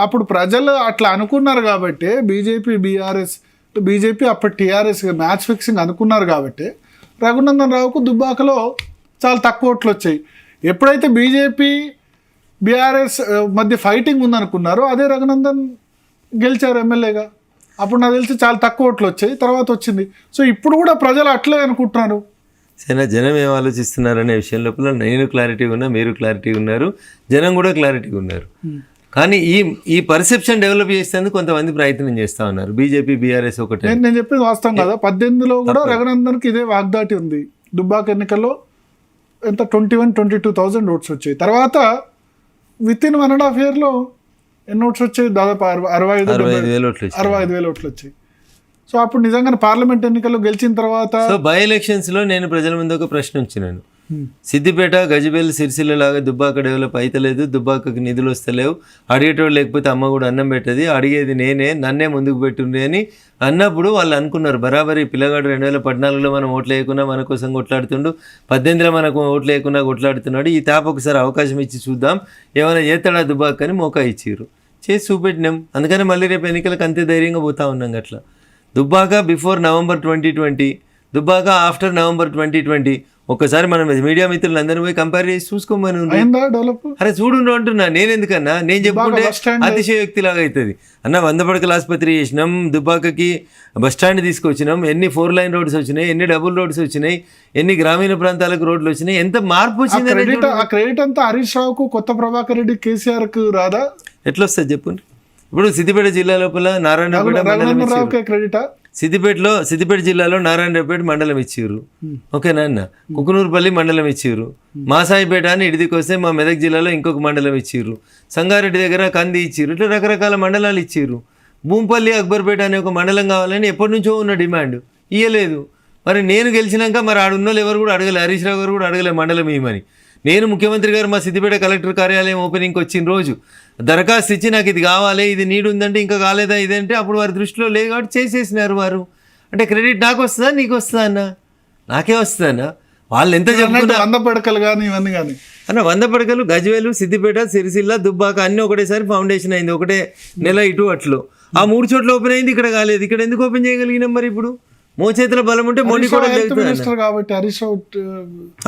అప్పుడు ప్రజలు అట్లా అనుకున్నారు కాబట్టి బీజేపీ అప్పటి టీఆర్ఎస్ మ్యాచ్ ఫిక్సింగ్ అనుకున్నారు కాబట్టి రఘునందన్ రావుకు దుబ్బాకలో చాలా తక్కువ ఓట్లు వచ్చాయి. ఎప్పుడైతే బీజేపీ బీఆర్ఎస్ మధ్య ఫైటింగ్ ఉందనుకున్నారో అదే రఘునందన్ గెలిచారు ఎమ్మెల్యేగా. అప్పుడు నాకు తెలిసి చాలా తక్కువ ఓట్లు వచ్చాయి, తర్వాత వచ్చింది. సో ఇప్పుడు కూడా ప్రజలు అట్లే అనుకుంటున్నారు. సరే, జనం ఏం ఆలోచిస్తున్నారనే విషయం లోపల నేను క్లారిటీగా ఉన్నా, మీరు క్లారిటీగా ఉన్నారు, జనం కూడా క్లారిటీగా ఉన్నారు. కానీ ఈ పర్సెప్షన్ డెవలప్ చేసేందుకు కొంతమంది ప్రయత్నం చేస్తూ ఉన్నారు. బీజేపీ బీఆర్ఎస్ ఒకటే. నేను చెప్పింది వాస్తవం కదా. 18లో కూడా రఘునందన్కి ఇదే వాగ్దాటి ఉంది. దుబ్బాక ఎన్నికల్లో ఎంత 21-22,000 ఓట్స్ వచ్చాయి. తర్వాత వితిన్ 1.5 yearలో ఎన్ని ఓట్స్ వచ్చాయి? దాదాపు 65,000 ఓట్లు వచ్చాయి. సో అప్పుడు నిజంగానే పార్లమెంట్ ఎన్నికల్లో గెలిచిన తర్వాత బై ఎలక్షన్స్లో నేను ప్రజల ముందు ఒక ప్రశ్న ఉంచినాను. సిద్దిపేట, గజ్వేల్, సిరిసిల్ల లాగా దుబ్బాక డెవలప్ అయితలేదు, దుబ్బాకకి నిధులు వస్తలేవు, అడిగేటోడు లేకపోతే అమ్మ కూడా అన్నం పెట్టది, అడిగేది నేనే, నన్నే ముందుకు పెట్టుండే అని అన్నప్పుడు వాళ్ళు అనుకున్నారు బరాబరి పిల్లగాడు 2014లో మనం ఓట్లు వేయకుండా మన కోసం కొట్లాడుతుండు, 18లో మనకు ఓట్లు వేయకుండా కొట్లాడుతున్నాడు, ఈ తాప ఒకసారి అవకాశం ఇచ్చి చూద్దాం ఏమైనా చేస్తాడా దుబ్బాక అని మోకా ఇచ్చిర్రు, చేసి చూపెట్టినాం. అందుకని మళ్ళీ రేపు ఎన్నికలకు అంతే ధైర్యంగా పోతా ఉన్నాం. అట్లా Dubbaka before November 2020, Dubbaka after November 2020 ఒక్కసారి మనం మీడియా మిత్రులు అందరినీ పోయి కంపేర్ చేసి చూసుకోమని. అరే చూడు అంటున్నా నేను, ఎందుకన్నా నేను చెప్పుకుంటే అతిశయోక్తి లాగా అవుతుంది అన్న. 100 పడకల ఆసుపత్రి చేసినాం, దుబ్బాకకి బస్టాండ్ తీసుకొచ్చినాం, ఎన్ని 4 lane రోడ్స్ వచ్చినాయి, ఎన్ని డబుల్ రోడ్స్ వచ్చినాయి, ఎన్ని గ్రామీణ ప్రాంతాలకు రోడ్లు వచ్చినాయి, ఎంత మార్పు వచ్చింది. ఆ క్రెడిట్ అంతా హరీష్ రావుకు, కొత్త ప్రభాకర్ రెడ్డి, కేసీఆర్కు రాదా? ఎట్లా వస్తుంది చెప్పండి. ఇప్పుడు సిద్దిపేట జిల్లా లోపల క్రెడిటా? సిద్దిపేట జిల్లాలో నారాయణపేట మండలం ఇచ్చిర్రు, ఓకేనా అన్న. కుకునూరుపల్లి మండలం ఇచ్చిర్రు, మాసాయిపేట అని ఇడిదికి వస్తే మా మెదక్ జిల్లాలో ఇంకొక మండలం ఇచ్చిర్రు, సంగారెడ్డి దగ్గర కంది ఇచ్చిర్రు, ఇట్లా రకరకాల మండలాలు ఇచ్చిర్రు. భూంపల్లి, అక్బర్పేట అనే ఒక మండలం కావాలని ఎప్పటి నుంచో ఉన్న డిమాండ్ ఇయ్యలేదు. మరి నేను గెలిచినాక మరి ఆడున్నోళ్ళు ఎవరు కూడా అడగలే, హరీష్ రావు గారు కూడా అడగలే మండలం ఇవ్వమని. నేను ముఖ్యమంత్రి గారు మా సిద్దిపేట కలెక్టర్ కార్యాలయం ఓపెనింగ్కి వచ్చిన రోజు దరఖాస్తు ఇచ్చి నాకు ఇది కావాలి, ఇది నీడు ఉందంటే ఇంకా కాలేదా ఇదంటే అప్పుడు వారి దృష్టిలో లేదు కాబట్టి చేసేసినారు వారు. అంటే క్రెడిట్ నాకు వస్తుందా నీకు వస్తుందా అన్న? నాకే వస్తుందన్నా. వాళ్ళు ఎంత చెప్తున్నారు 100 పడకలు కానీ ఇవన్నీ కానీ అన్న. 100 పడకలు గజ్వేలు, సిద్దిపేట, సిరిసిల్ల, దుబ్బాక అన్నీ ఒకటేసారి ఫౌండేషన్ అయింది, ఒకటే నెల ఇటు అట్లు. ఆ 3 చోట్ల ఓపెన్ అయింది, ఇక్కడ కాలేదు. ఇక్కడ ఎందుకు ఓపెన్ చేయగలిగినాం మరి? ఇప్పుడు మోచేతుల బలం ఉంటే మొండి కూడా కాబట్టి హరీష్ రావు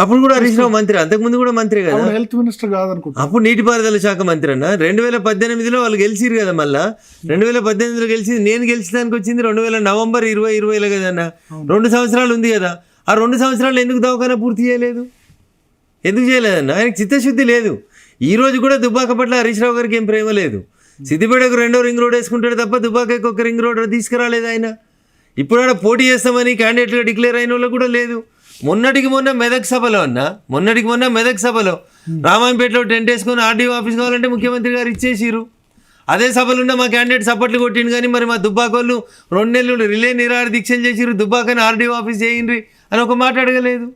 అప్పుడు కూడా హరీష్ రావు మంత్రి, అంతకుముందు కూడా మంత్రి కదా, హెల్త్ మినిస్టర్ కాదనుకుంటా. అప్పుడు నీటిపారుదల శాఖ మంత్రి అన్న. 2018లో వాళ్ళు గెలిచిరు కదా. మళ్ళీ 2018లో గెలిచింది, నేను గెలిచడానికి వచ్చింది November 2020 కదన్న. 2 సంవత్సరాలు ఉంది కదా. ఆ 2 సంవత్సరాలు ఎందుకు దవాఖానా పూర్తి చేయలేదు? ఎందుకు చేయలేదన్న? ఆయనకి చిత్తశుద్ధి లేదు. ఈ రోజు కూడా దుబ్బాక పట్ల హరీష్ రావు గారికి ఏం ప్రేమ లేదు. సిద్దిపేటకు 2వ రింగ్ రోడ్ వేసుకుంటాడు తప్ప దుబ్బాకకి ఒక రింగ్ రోడ్ తీసుకురాలేదు ఆయన. ఇప్పుడు ఆడ పోటీ చేస్తామని క్యాండిడేట్గా డిక్లేర్ అయిన వాళ్ళు కూడా లేదు. మొన్నటికి మొన్న మెదక్ సభలో రామాయంపేటలో టెంట్ వేసుకొని ఆర్డీఓ ఆఫీస్ కావాలంటే ముఖ్యమంత్రి గారు ఇచ్చేసిరు. అదే సభలో ఉన్న మా క్యాండిడేట్ సపోర్ట్లు కొట్టిండు, కానీ మరి మా దుబ్బాకోళ్ళు 2 నెలలు రిలే నిరాహార దీక్షలు చేసిరు, దుబ్బాకని ఆర్డీఓ ఆఫీస్ చేయండి అని ఒక మాట అడగలేదు.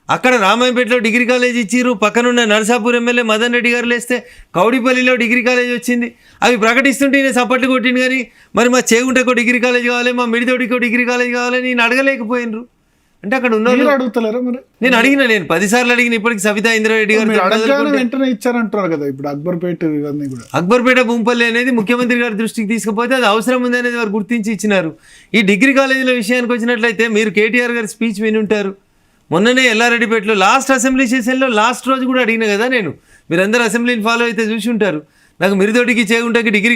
అక్కడ రామాయంపేటలో డిగ్రీ కాలేజ్ ఇచ్చిర్రు, పక్కనున్న నర్సాపూర్ ఎమ్మెల్యే మదన్ రెడ్డి గారు లేస్తే కౌడిపల్లిలో డిగ్రీ కాలేజ్ వచ్చింది. అవి ప్రకటిస్తుంటే నేను సపోర్ట్లు కొట్టిండు, కానీ మరి మా చేగుంటకో డిగ్రీ కాలేజ్ కావాలి, మా మిడితోడికో డిగ్రీ కాలేజ్ కావాలని నేను అడగలేకపోయినరు. అంటే అక్కడ ఉన్న అడుగుతలేరా మరి? నేను 10 సార్లు అడిగిన. ఇప్పటికి సబితా ఇంద్రారెడ్డి గారు వెంటనే ఇచ్చారంటారు కదా. ఇప్పుడు అక్బర్పేట, భూంపల్లి అనేది ముఖ్యమంత్రి గారి దృష్టికి తీసుకుపోతే అది అవసరం ఉంది అనేది వారు గుర్తించి ఇచ్చినారు. ఈ డిగ్రీ కాలేజీల విషయానికి వచ్చినట్లయితే మీరు కేటీఆర్ గారి స్పీచ్ వినుంటారు. మొన్ననే ఎల్లారెడ్డిపేటలో లాస్ట్ అసెంబ్లీ సెషన్లో లాస్ట్ రోజు కూడా అడిగిన కదా నేను. మీరందరూ అసెంబ్లీని ఫాలో అయితే చూసి ఉంటారు. నాకు మిరితోటికి చేగుంటకి డిగ్రీ